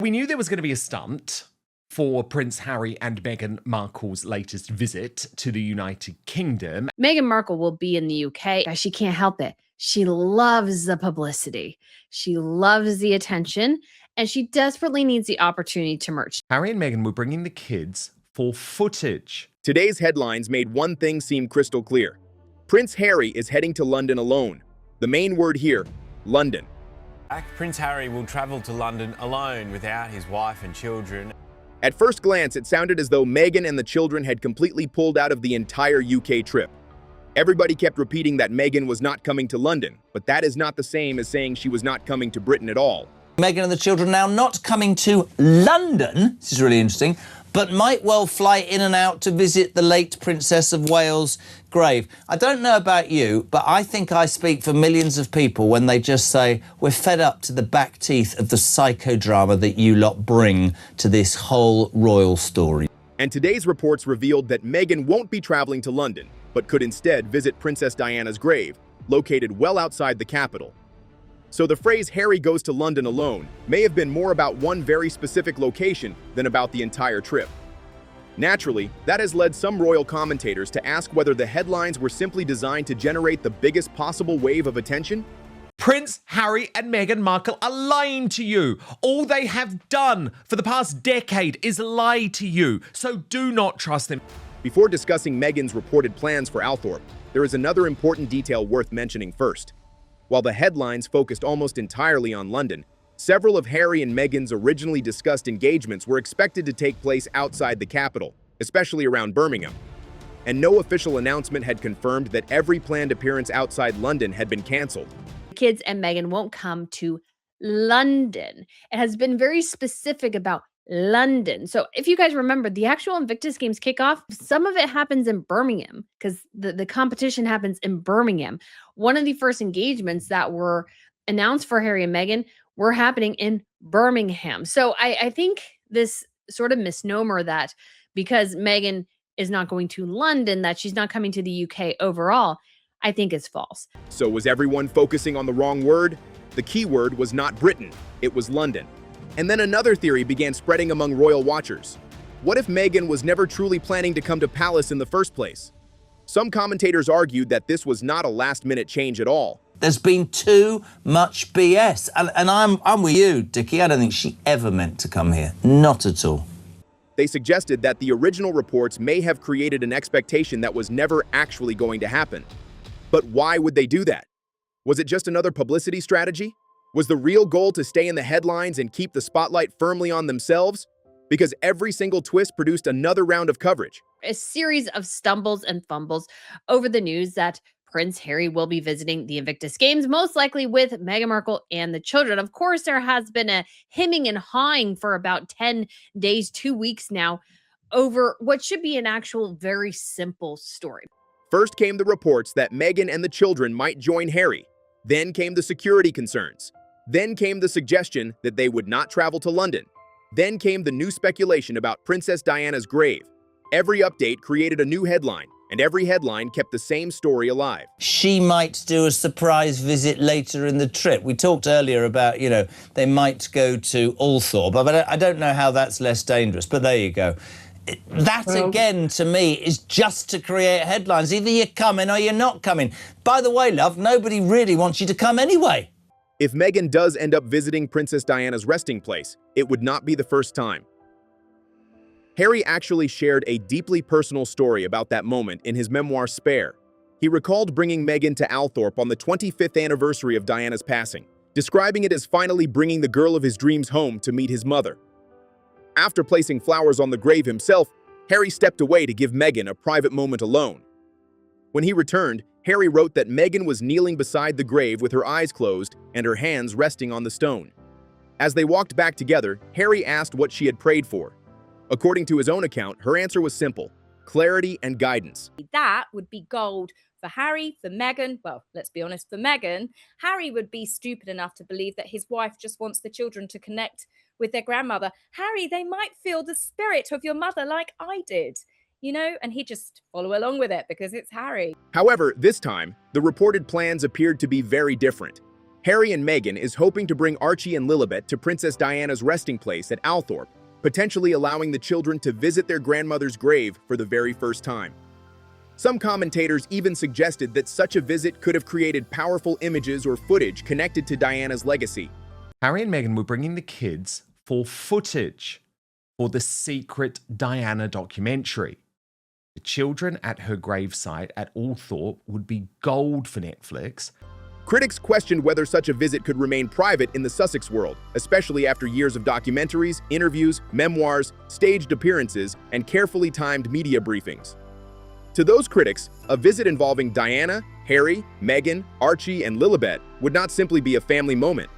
We knew there was going to be a stunt for Prince Harry and Meghan Markle's latest visit to the United Kingdom. Meghan Markle will be in the UK. She can't help it. She loves the publicity. She loves the attention, and she desperately needs the opportunity to merge. Harry and Meghan were bringing the kids for footage. Today's headlines made one thing seem crystal clear. Prince Harry is heading to London alone. The main word here, London. Prince Harry will travel to London alone without his wife and children. At first glance, it sounded as though Meghan and the children had completely pulled out of the entire UK trip. Everybody kept repeating that Meghan was not coming to London, but that is not the same as saying she was not coming to Britain at all. Meghan and the children now not coming to London, this is really interesting, but might well fly in and out to visit the late Princess of Wales' grave. I don't know about you, but I think I speak for millions of people when they just say, we're fed up to the back teeth of the psychodrama that you lot bring to this whole royal story. And today's reports revealed that Meghan won't be traveling to London, but could instead visit Princess Diana's grave, located well outside the capital. So the phrase Harry goes to London alone may have been more about one very specific location than about the entire trip. Naturally, that has led some royal commentators to ask whether the headlines were simply designed to generate the biggest possible wave of attention. Prince Harry and Meghan Markle are lying to you. All they have done for the past decade is lie to you, so do not trust them. Before discussing Meghan's reported plans for Althorp, there is another important detail worth mentioning first. While the headlines focused almost entirely on London, several of Harry and Meghan's originally discussed engagements were expected to take place outside the capital, especially around Birmingham. And no official announcement had confirmed that every planned appearance outside London had been cancelled. The kids and Meghan won't come to London. It has been very specific about London. So if you guys remember, the actual Invictus Games kickoff, some of it happens in Birmingham because the competition happens in Birmingham. One of the first engagements that were announced for Harry and Meghan were happening in Birmingham. So I think this sort of misnomer that because Meghan is not going to London, that she's not coming to the UK overall, I think is false. So was everyone focusing on the wrong word? The key word was not Britain, it was London. And then another theory began spreading among royal watchers. What if Meghan was never truly planning to come to Palace in the first place? Some commentators argued that this was not a last-minute change at all. There's been too much BS. And I'm with you, Dickie. I don't think she ever meant to come here. Not at all. They suggested that the original reports may have created an expectation that was never actually going to happen. But why would they do that? Was it just another publicity strategy? Was the real goal to stay in the headlines and keep the spotlight firmly on themselves? Because every single twist produced another round of coverage. A series of stumbles and fumbles over the news that Prince Harry will be visiting the Invictus Games, most likely with Meghan Markle and the children. Of course, there has been a hemming and hawing for about 10 days, 2 weeks now, over what should be an actual very simple story. First came the reports that Meghan and the children might join Harry. Then came the security concerns. Then came the suggestion that they would not travel to London. Then came the new speculation about Princess Diana's grave. Every update created a new headline, and every headline kept the same story alive. She might do a surprise visit later in the trip. We talked earlier about, they might go to Althorp, but I don't know how that's less dangerous, but there you go. That, again, to me, is just to create headlines. Either you're coming or you're not coming. By the way, love, nobody really wants you to come anyway. If Meghan does end up visiting Princess Diana's resting place, it would not be the first time. Harry actually shared a deeply personal story about that moment in his memoir Spare. He recalled bringing Meghan to Althorp on the 25th anniversary of Diana's passing, describing it as finally bringing the girl of his dreams home to meet his mother. After placing flowers on the grave himself, Harry stepped away to give Meghan a private moment alone. When he returned, Harry wrote that Meghan was kneeling beside the grave with her eyes closed and her hands resting on the stone. As they walked back together, Harry asked what she had prayed for. According to his own account, her answer was simple: clarity and guidance. That would be gold for Harry, for Meghan. Well, let's be honest, for Meghan. Harry would be stupid enough to believe that his wife just wants the children to connect with their grandmother. Harry, they might feel the spirit of your mother like I did, and he'd just follow along with it because it's Harry. However, this time, the reported plans appeared to be very different. Harry and Meghan is hoping to bring Archie and Lilibet to Princess Diana's resting place at Althorp, potentially allowing the children to visit their grandmother's grave for the very first time. Some commentators even suggested that such a visit could have created powerful images or footage connected to Diana's legacy. Harry and Meghan were bringing the kids for footage for the secret Diana documentary. The children at her gravesite at Althorp would be gold for Netflix. Critics questioned whether such a visit could remain private in the Sussex world, especially after years of documentaries, interviews, memoirs, staged appearances, and carefully timed media briefings. To those critics, a visit involving Diana, Harry, Meghan, Archie, and Lilibet would not simply be a family moment.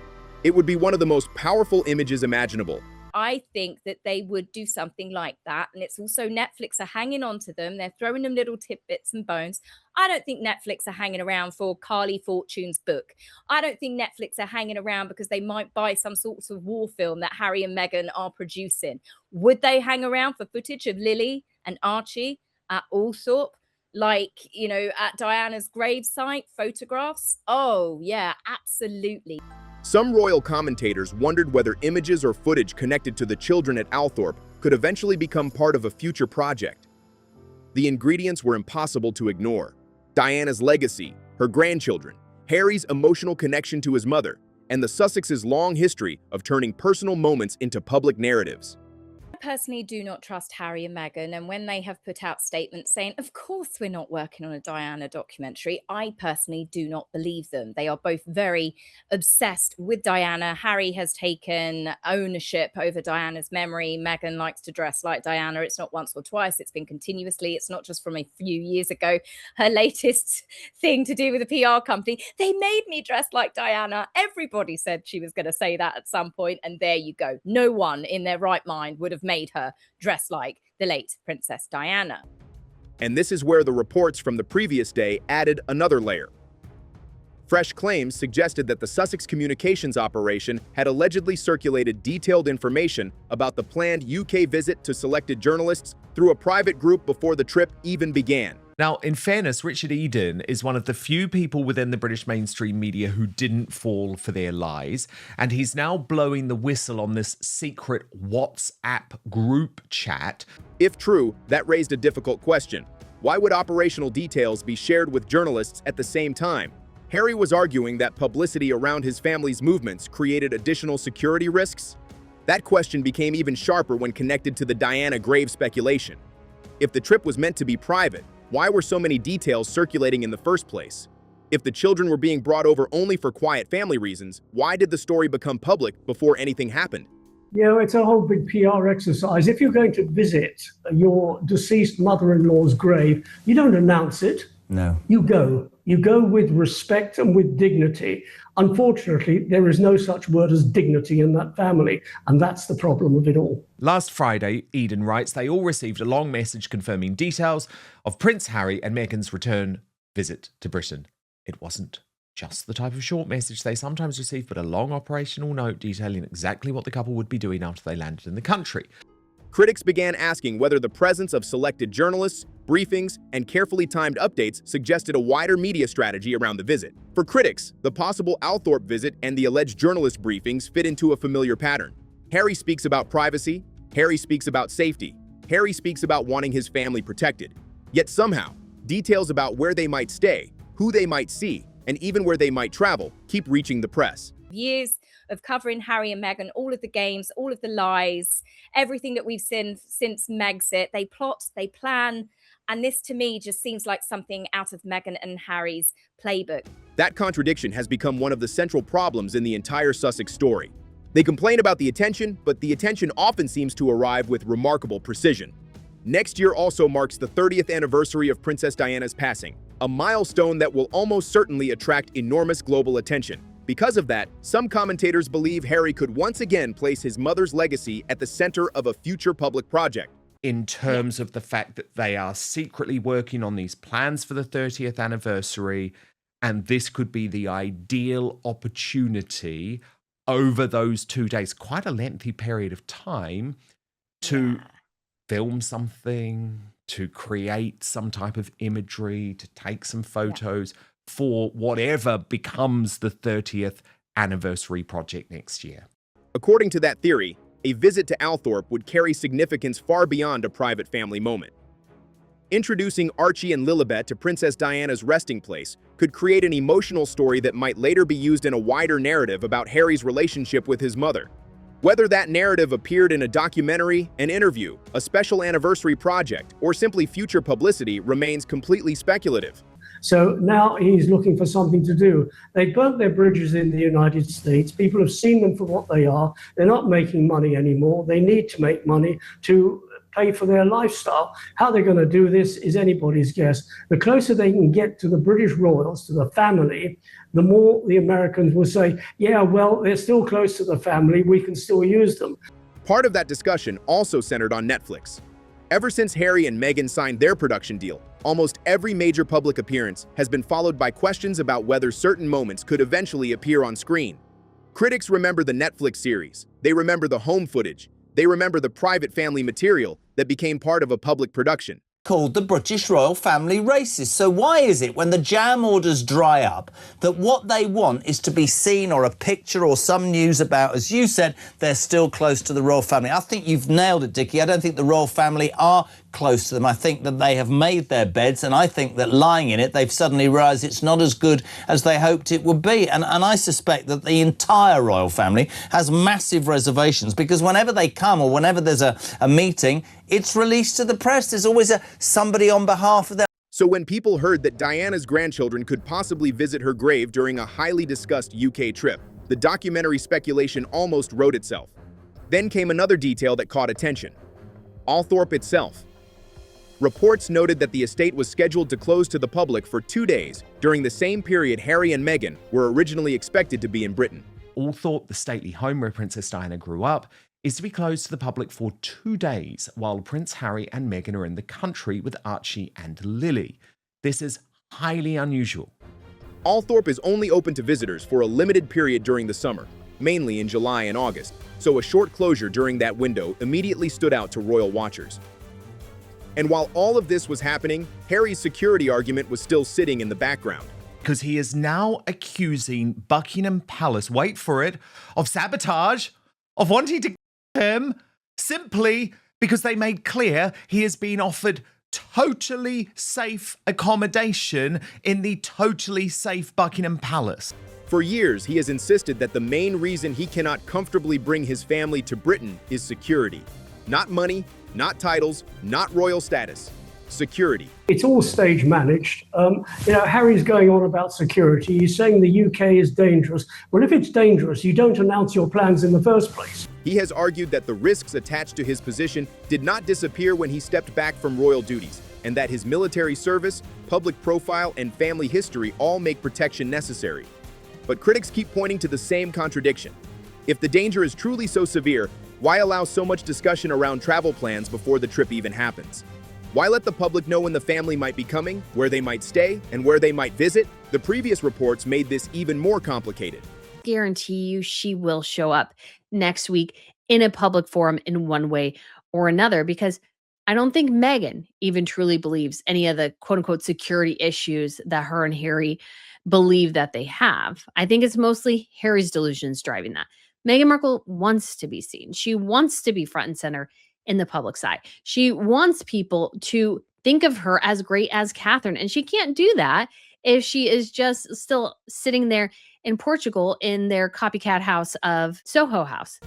It would be one of the most powerful images imaginable. I think that they would do something like that. And it's also Netflix are hanging on to them. They're throwing them little tidbits and bones. I don't think Netflix are hanging around for Carly Fortune's book. I don't think Netflix are hanging around because they might buy some sort of war film that Harry and Meghan are producing. Would they hang around for footage of Lily and Archie at Althorp? Like, you know, at Diana's gravesite, photographs? Oh, yeah, absolutely. Some royal commentators wondered whether images or footage connected to the children at Althorp could eventually become part of a future project. The ingredients were impossible to ignore: Diana's legacy, her grandchildren, Harry's emotional connection to his mother, and the Sussexes' long history of turning personal moments into public narratives. I personally do not trust Harry and Meghan, and when they have put out statements saying, of course we're not working on a Diana documentary, I personally do not believe them. They are both very obsessed with Diana. Harry has taken ownership over Diana's memory. Meghan likes to dress like Diana. It's not once or twice, it's been continuously. It's not just from a few years ago. Her latest thing to do with a PR company, they made me dress like Diana. Everybody said she was going to say that at some point, and there you go. No one in their right mind would have made her dress like the late Princess Diana. And this is where the reports from the previous day added another layer. Fresh claims suggested that the Sussex communications operation had allegedly circulated detailed information about the planned UK visit to selected journalists through a private group before the trip even began. Now, in fairness, Richard Eden is one of the few people within the British mainstream media who didn't fall for their lies, and he's now blowing the whistle on this secret WhatsApp group chat. If true, that raised a difficult question. Why would operational details be shared with journalists at the same time? Harry was arguing that publicity around his family's movements created additional security risks. That question became even sharper when connected to the Diana grave speculation. If the trip was meant to be private, why were so many details circulating in the first place? If the children were being brought over only for quiet family reasons, why did the story become public before anything happened? You know, it's a whole big PR exercise. If you're going to visit your deceased mother-in-law's grave, you don't announce it. No. You go. You go with respect and with dignity. Unfortunately, there is no such word as dignity in that family, and that's the problem of it all. Last Friday, Eden writes, they all received a long message confirming details of Prince Harry and Meghan's return visit to Britain. It wasn't just the type of short message they sometimes receive, but a long operational note detailing exactly what the couple would be doing after they landed in the country. Critics began asking whether the presence of selected journalists, briefings, and carefully timed updates suggested a wider media strategy around the visit. For critics, the possible Althorp visit and the alleged journalist briefings fit into a familiar pattern. Harry speaks about privacy, Harry speaks about safety, Harry speaks about wanting his family protected. Yet somehow, details about where they might stay, who they might see, and even where they might travel keep reaching the press. Years of covering Harry and Meghan, all of the games, all of the lies, everything that we've seen since Megxit. They plot, they plan, and this to me just seems like something out of Meghan and Harry's playbook. That contradiction has become one of the central problems in the entire Sussex story. They complain about the attention, but the attention often seems to arrive with remarkable precision. Next year also marks the 30th anniversary of Princess Diana's passing, a milestone that will almost certainly attract enormous global attention. Because of that, some commentators believe Harry could once again place his mother's legacy at the center of a future public project. In terms of the fact that they are secretly working on these plans for the 30th anniversary, and this could be the ideal opportunity over those 2 days, quite a lengthy period of time, to film something, to create some type of imagery, to take some photos for whatever becomes the 30th anniversary project next year. According to that theory, a visit to Althorp would carry significance far beyond a private family moment. Introducing Archie and Lilibet to Princess Diana's resting place could create an emotional story that might later be used in a wider narrative about Harry's relationship with his mother. Whether that narrative appeared in a documentary, an interview, a special anniversary project, or simply future publicity remains completely speculative. So now he's looking for something to do. They burnt their bridges in the United States. People have seen them for what they are. They're not making money anymore. They need to make money to pay for their lifestyle. How they're going to do this is anybody's guess. The closer they can get to the British royals, to the family, the more the Americans will say, yeah, well, they're still close to the family. We can still use them. Part of that discussion also centered on Netflix. Ever since Harry and Meghan signed their production deal, almost every major public appearance has been followed by questions about whether certain moments could eventually appear on screen. Critics remember the Netflix series. They remember the home footage. They remember the private family material that became part of a public production. Called the British royal family racist. So why is it when the jam orders dry up that what they want is to be seen, or a picture or some news about, as you said, they're still close to the royal family? I think you've nailed it, Dickie. I don't think the royal family are close to them. I think that they have made their beds, and I think that lying in it, they've suddenly realised it's not as good as they hoped it would be. And I suspect that the entire royal family has massive reservations, because whenever they come or whenever there's a meeting, it's released to the press. There's always somebody on behalf of them. So when people heard that Diana's grandchildren could possibly visit her grave during a highly discussed UK trip, the documentary speculation almost wrote itself. Then came another detail that caught attention: Althorp itself. Reports noted that the estate was scheduled to close to the public for 2 days during the same period Harry and Meghan were originally expected to be in Britain. Althorp, the stately home where Princess Diana grew up, is to be closed to the public for 2 days while Prince Harry and Meghan are in the country with Archie and Lily. This is highly unusual. Althorp is only open to visitors for a limited period during the summer, mainly in July and August, so a short closure during that window immediately stood out to royal watchers. And while all of this was happening, Harry's security argument was still sitting in the background. Because he is now accusing Buckingham Palace, wait for it, of sabotage, of wanting to kill him, simply because they made clear he has been offered totally safe accommodation in the totally safe Buckingham Palace. For years, he has insisted that the main reason he cannot comfortably bring his family to Britain is security. Not money, not titles, not royal status. Security. It's all stage managed. Harry's going on about security. He's saying the UK is dangerous. Well, if it's dangerous, you don't announce your plans in the first place. He has argued that the risks attached to his position did not disappear when he stepped back from royal duties, and that his military service, public profile, and family history all make protection necessary. But critics keep pointing to the same contradiction. If the danger is truly so severe, why allow so much discussion around travel plans before the trip even happens? Why let the public know when the family might be coming, where they might stay, and where they might visit? The previous reports made this even more complicated. Guarantee you she will show up next week in a public forum in one way or another, because I don't think Meghan even truly believes any of the quote-unquote security issues that her and Harry believe that they have. I think it's mostly Harry's delusions driving that. Meghan Markle wants to be seen. She wants to be front and center in the public eye. She wants people to think of her as great as Catherine, and she can't do that if she is just still sitting there in Portugal in their copycat house of Soho House.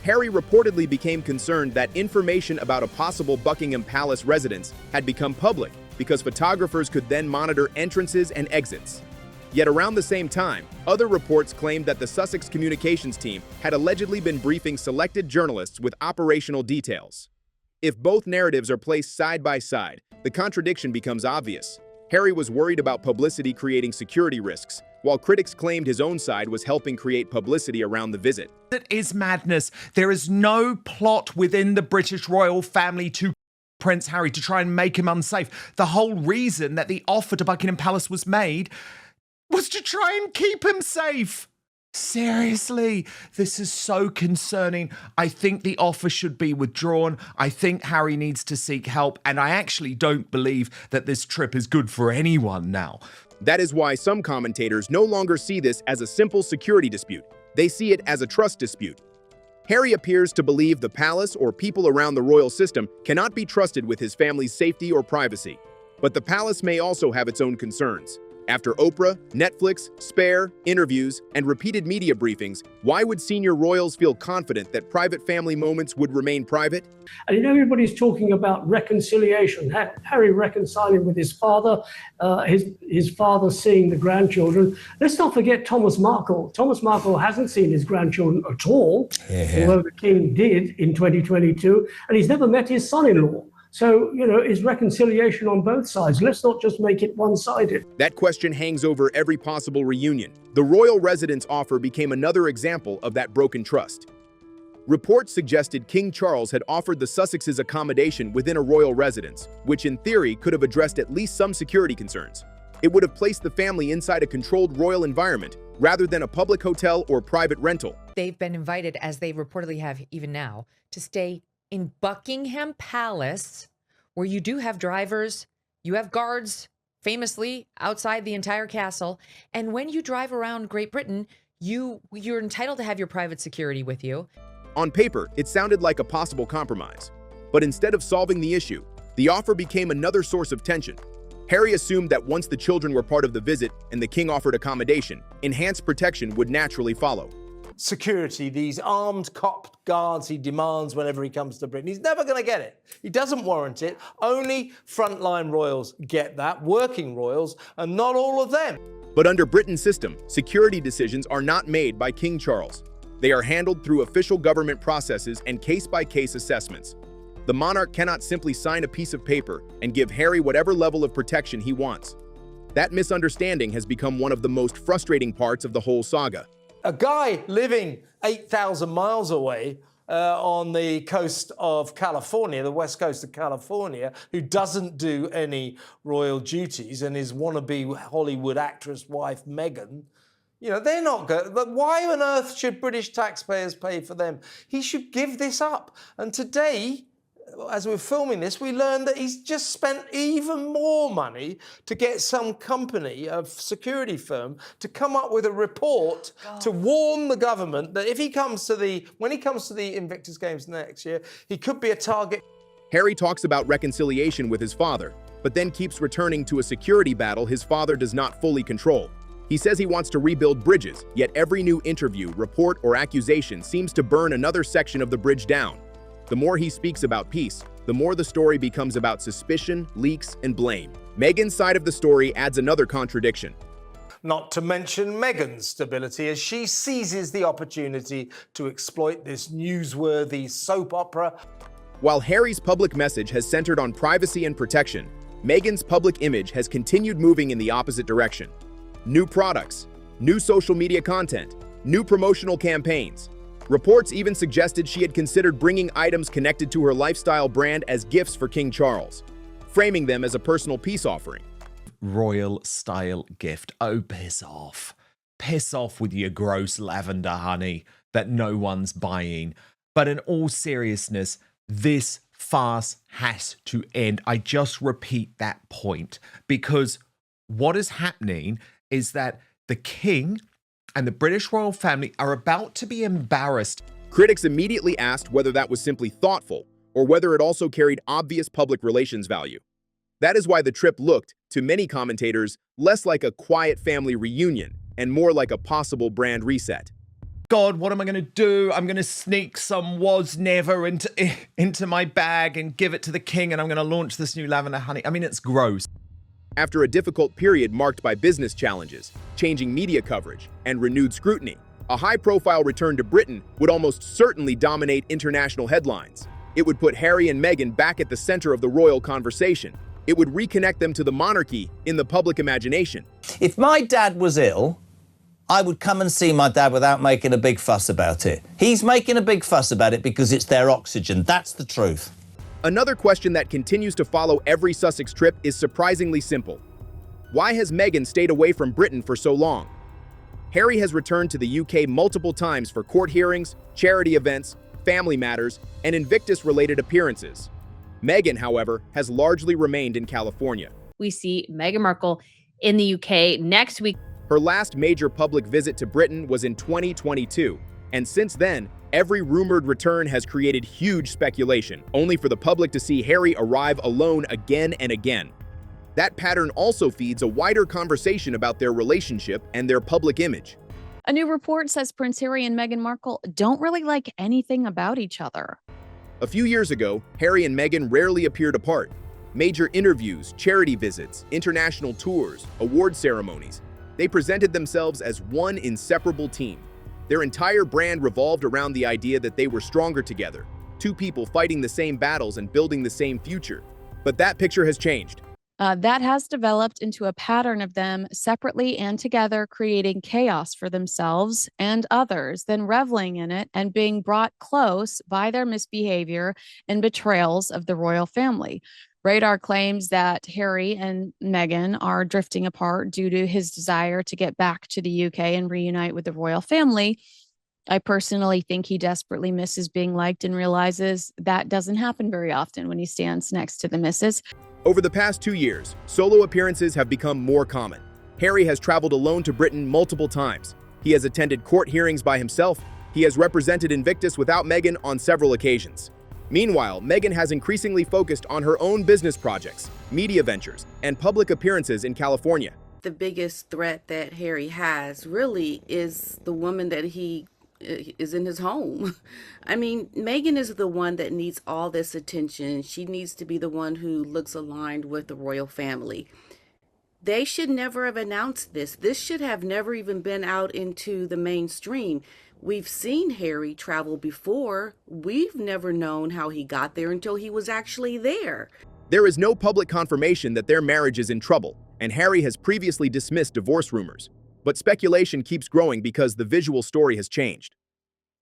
Harry reportedly became concerned that information about a possible Buckingham Palace residence had become public because photographers could then monitor entrances and exits. Yet around the same time, other reports claimed that the Sussex communications team had allegedly been briefing selected journalists with operational details. If both narratives are placed side by side, the contradiction becomes obvious. Harry was worried about publicity creating security risks, while critics claimed his own side was helping create publicity around the visit. That is madness. There is no plot within the British royal family to Prince Harry to try and make him unsafe. The whole reason that the offer to Buckingham Palace was made was to try and keep him safe. Seriously, this is so concerning. I think the offer should be withdrawn. I think Harry needs to seek help, and I actually don't believe that this trip is good for anyone now. That is why some commentators no longer see this as a simple security dispute. They see it as a trust dispute. Harry appears to believe the palace or people around the royal system cannot be trusted with his family's safety or privacy. But the palace may also have its own concerns. After Oprah, Netflix, Spare, interviews, and repeated media briefings, why would senior royals feel confident that private family moments would remain private? And everybody's talking about reconciliation. Harry reconciling with his father, his father seeing the grandchildren. Let's not forget Thomas Markle. Thomas Markle hasn't seen his grandchildren at all, although the king did in 2022, and he's never met his son-in-law. So, is reconciliation on both sides? Let's not just make it one-sided. That question hangs over every possible reunion. The royal residence offer became another example of that broken trust. Reports suggested King Charles had offered the Sussexes accommodation within a royal residence, which in theory could have addressed at least some security concerns. It would have placed the family inside a controlled royal environment rather than a public hotel or private rental. They've been invited, as they reportedly have even now, to stay in Buckingham Palace, where you do have drivers, you have guards, famously outside the entire castle. And when you drive around Great Britain, you're entitled to have your private security with you. On paper, it sounded like a possible compromise. But instead of solving the issue, the offer became another source of tension. Harry assumed that once the children were part of the visit and the king offered accommodation, enhanced protection would naturally follow. Security, these armed cop guards he demands whenever he comes to Britain. He's never going to get it. He doesn't warrant it. Only frontline royals get that, working royals, and not all of them. But under Britain's system, security decisions are not made by King Charles. They are handled through official government processes and case-by-case assessments. The monarch cannot simply sign a piece of paper and give Harry whatever level of protection he wants. That misunderstanding has become one of the most frustrating parts of the whole saga. A guy living 8,000 miles away on the coast of California, the west coast of California, who doesn't do any royal duties, and his wannabe Hollywood actress wife, Meghan, they're not good. But why on earth should British taxpayers pay for them? He should give this up. And today, as we're filming this, we learned that he's just spent even more money to get some company, a security firm, to come up with a report to warn the government that when he comes to the Invictus Games next year, he could be a target. Harry talks about reconciliation with his father, but then keeps returning to a security battle his father does not fully control. He says he wants to rebuild bridges, yet every new interview, report, or accusation seems to burn another section of the bridge down. The more he speaks about peace, the more the story becomes about suspicion, leaks, and blame. Meghan's side of the story adds another contradiction. Not to mention Meghan's stability as she seizes the opportunity to exploit this newsworthy soap opera. While Harry's public message has centered on privacy and protection, Meghan's public image has continued moving in the opposite direction. New products, new social media content, new promotional campaigns. Reports even suggested she had considered bringing items connected to her lifestyle brand as gifts for King Charles, framing them as a personal peace offering. Royal style gift. Oh, piss off. Piss off with your gross lavender honey that no one's buying. But in all seriousness, this farce has to end. I just repeat that point because what is happening is that the king and the British royal family are about to be embarrassed. Critics immediately asked whether that was simply thoughtful or whether it also carried obvious public relations value. That is why the trip looked, to many commentators, less like a quiet family reunion and more like a possible brand reset. God, what am I going to do? I'm going to sneak some was never into my bag and give it to the king, and I'm going to launch this new lavender honey. I mean, it's gross. After a difficult period marked by business challenges, changing media coverage, and renewed scrutiny, a high-profile return to Britain would almost certainly dominate international headlines. It would put Harry and Meghan back at the center of the royal conversation. It would reconnect them to the monarchy in the public imagination. If my dad was ill, I would come and see my dad without making a big fuss about it. He's making a big fuss about it because it's their oxygen. That's the truth. Another question that continues to follow every Sussex trip is surprisingly simple. Why has Meghan stayed away from Britain for so long? Harry has returned to the UK multiple times for court hearings, charity events, family matters, and Invictus-related appearances. Meghan, however, has largely remained in California. We see Meghan Markle in the UK next week. Her last major public visit to Britain was in 2022, and since then, every rumored return has created huge speculation, only for the public to see Harry arrive alone again and again. That pattern also feeds a wider conversation about their relationship and their public image. A new report says Prince Harry and Meghan Markle don't really like anything about each other. A few years ago, Harry and Meghan rarely appeared apart. Major interviews, charity visits, international tours, award ceremonies. They presented themselves as one inseparable team. Their entire brand revolved around the idea that they were stronger together, two people fighting the same battles and building the same future. But that picture has changed. That has developed into a pattern of them separately and together creating chaos for themselves and others, then reveling in it and being brought close by their misbehavior and betrayals of the royal family. Radar claims that Harry and Meghan are drifting apart due to his desire to get back to the UK and reunite with the royal family. I personally think he desperately misses being liked and realizes that doesn't happen very often when he stands next to the missus. Over the past 2 years, solo appearances have become more common. Harry has traveled alone to Britain multiple times. He has attended court hearings by himself. He has represented Invictus without Meghan on several occasions. Meanwhile, Meghan has increasingly focused on her own business projects, media ventures, and public appearances in California. The biggest threat that Harry has really is the woman that he is in his home. I mean, Meghan is the one that needs all this attention. She needs to be the one who looks aligned with the royal family. They should never have announced this. This should have never even been out into the mainstream. We've seen Harry travel before. We've never known how he got there until he was actually there. There is no public confirmation that their marriage is in trouble, and Harry has previously dismissed divorce rumors. But speculation keeps growing because the visual story has changed.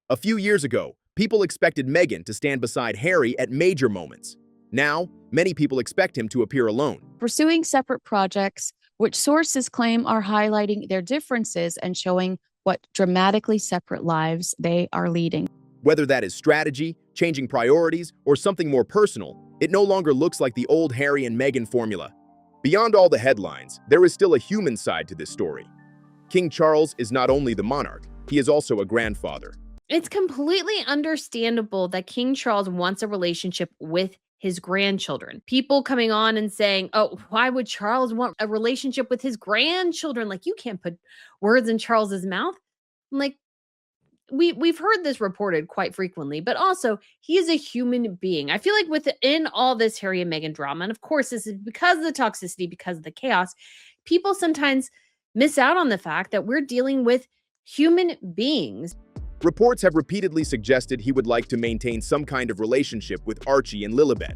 A few years ago, people expected Meghan to stand beside Harry at major moments. Now, many people expect him to appear alone. Pursuing separate projects, which sources claim are highlighting their differences and showing what dramatically separate lives they are leading. Whether that is strategy, changing priorities, or something more personal, it no longer looks like the old Harry and Meghan formula. Beyond all the headlines, there is still a human side to this story. King Charles is not only the monarch, he is also a grandfather. It's completely understandable that King Charles wants a relationship with his grandchildren. People coming on and saying, oh, why would Charles want a relationship with his grandchildren? Like, you can't put words in Charles's mouth. I'm like, we've heard this reported quite frequently, but also he is a human being. I feel like within all this Harry and Meghan drama, and of course this is because of the toxicity, because of the chaos, people sometimes miss out on the fact that we're dealing with human beings. Reports have repeatedly suggested he would like to maintain some kind of relationship with Archie and Lilibet.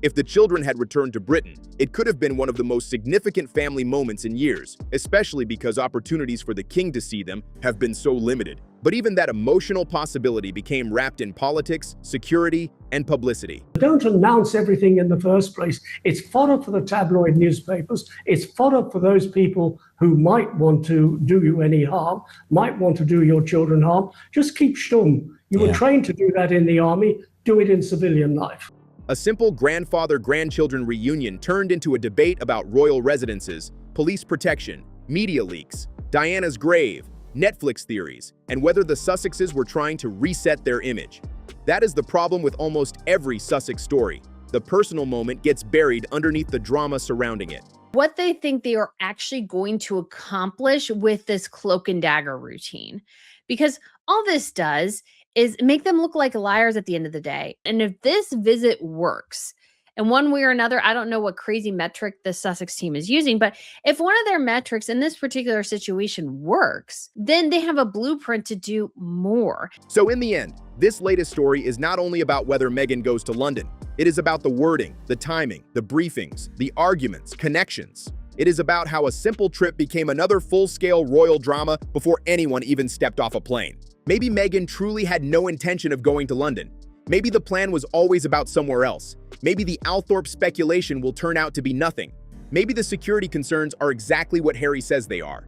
If the children had returned to Britain, it could have been one of the most significant family moments in years, especially because opportunities for the king to see them have been so limited. But even that emotional possibility became wrapped in politics, security, and publicity. Don't announce everything in the first place. It's fodder for the tabloid newspapers. It's fodder for those people who might want to do you any harm, might want to do your children harm. Just keep stum. You were trained to do that in the army. Do it in civilian life. A simple grandfather-grandchildren reunion turned into a debate about royal residences, police protection, media leaks, Diana's grave, Netflix theories, and whether the Sussexes were trying to reset their image. That is the problem with almost every Sussex story. The personal moment gets buried underneath the drama surrounding it. What they think they are actually going to accomplish with this cloak and dagger routine. Because all this does is make them look like liars at the end of the day. And if this visit works, in one way or another, I don't know what crazy metric the Sussex team is using, but if one of their metrics in this particular situation works, then they have a blueprint to do more. So in the end, this latest story is not only about whether Meghan goes to London. It is about the wording, the timing, the briefings, the arguments, connections. It is about how a simple trip became another full-scale royal drama before anyone even stepped off a plane. Maybe Meghan truly had no intention of going to London. Maybe the plan was always about somewhere else. Maybe the Althorpe speculation will turn out to be nothing. Maybe the security concerns are exactly what Harry says they are.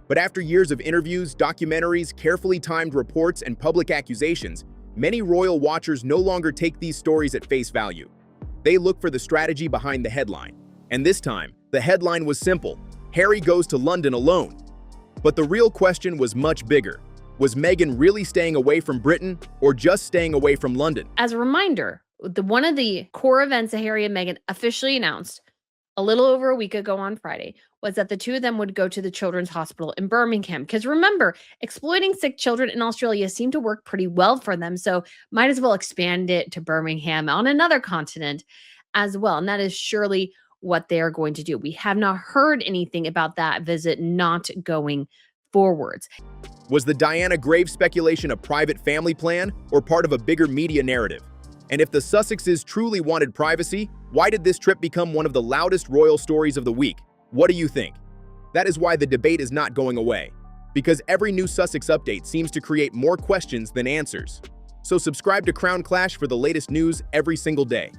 But after years of interviews, documentaries, carefully timed reports, and public accusations, many royal watchers no longer take these stories at face value. They look for the strategy behind the headline. And this time, the headline was simple: Harry goes to London alone. But the real question was much bigger. Was Meghan really staying away from Britain or just staying away from London? As a reminder, one of the core events that Harry and Meghan officially announced a little over a week ago on Friday was that the two of them would go to the Children's Hospital in Birmingham. Because remember, exploiting sick children in Australia seemed to work pretty well for them. So might as well expand it to Birmingham on another continent as well. And that is surely what they are going to do. We have not heard anything about that visit not going forwards. Was the Diana Graves speculation a private family plan or part of a bigger media narrative? And if the Sussexes truly wanted privacy, why did this trip become one of the loudest royal stories of the week? What do you think? That is why the debate is not going away, because every new Sussex update seems to create more questions than answers. So subscribe to Crown Clash for the latest news every single day.